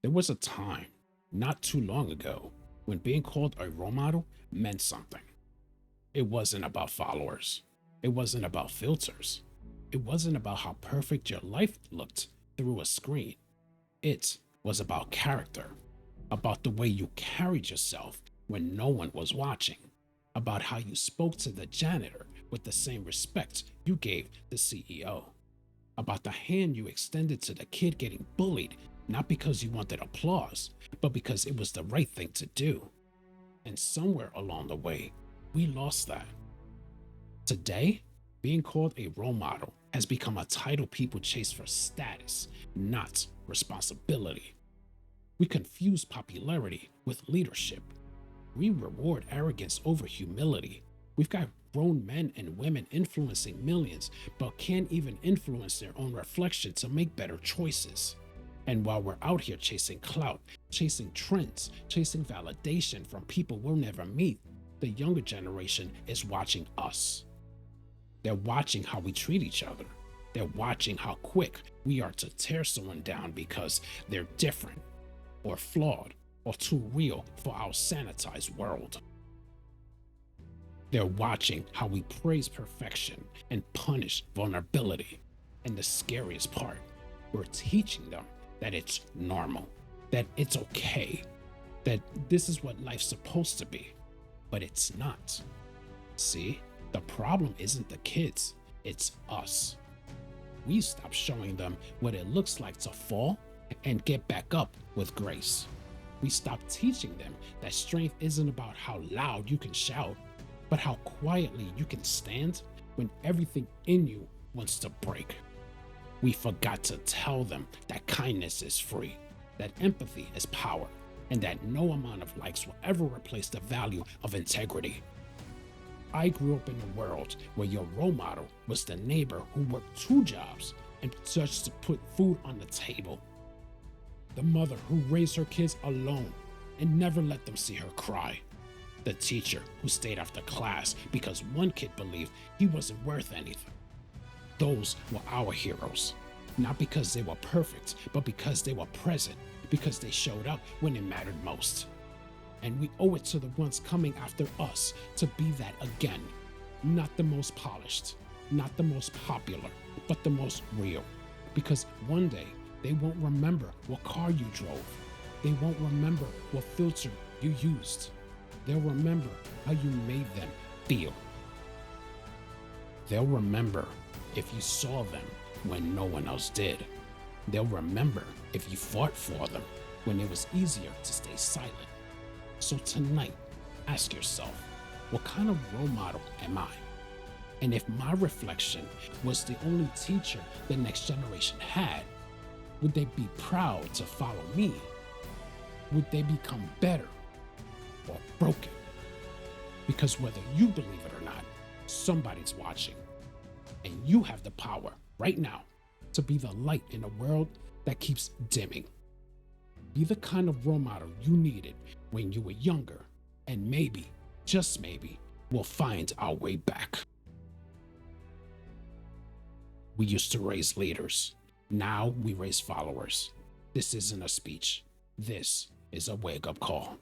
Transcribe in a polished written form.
There was a time, not too long ago, when being called a role model meant something. It wasn't about followers. It wasn't about filters. It wasn't about how perfect your life looked through a screen. It was about character, about the way you carried yourself when no one was watching, about how you spoke to the janitor with the same respect you gave the CEO, about the hand you extended to the kid getting bullied, not because you wanted applause, but because it was the right thing to do. And somewhere along the way, we lost that. Today, being called a role model has become a title people chase for status, not responsibility. We confuse popularity with leadership. We reward arrogance over humility. We've got grown men and women influencing millions, but can't even influence their own reflection to make better choices. And while we're out here chasing clout, chasing trends, chasing validation from people we'll never meet, the younger generation is watching us. They're watching how we treat each other. They're watching how quick we are to tear someone down because they're different, or flawed, or too real for our sanitized world. They're watching how we praise perfection and punish vulnerability. And the scariest part, we're teaching them that it's normal, that it's okay, that this is what life's supposed to be. But it's not. See, the problem isn't the kids, it's us. We stop showing them what it looks like to fall and get back up with grace. We stop teaching them that strength isn't about how loud you can shout, but how quietly you can stand when everything in you wants to break. We forgot to tell them that kindness is free, that empathy is power, and that no amount of likes will ever replace the value of integrity. I grew up in a world where your role model was the neighbor who worked two jobs and just to put food on the table, the mother who raised her kids alone and never let them see her cry, the teacher who stayed after class because one kid believed he wasn't worth anything. Those were our heroes, not because they were perfect, but because they were present, because they showed up when it mattered most. And we owe it to the ones coming after us to be that again. Not the most polished, not the most popular, but the most real. Because one day they won't remember what car you drove. They won't remember what filter you used. They'll remember how you made them feel. They'll remember if you saw them when no one else did. They'll remember if you fought for them when it was easier to stay silent. So tonight, ask yourself, what kind of role model am I? And if my reflection was the only teacher the next generation had, would they be proud to follow me? Would they become better or broken? Because whether you believe it or not, somebody's watching. And you have the power right now to be the light in a world that keeps dimming. Be the kind of role model you needed when you were younger, and maybe, just maybe, we'll find our way back. We used to raise leaders. Now we raise followers. This isn't a speech. This is a wake-up call.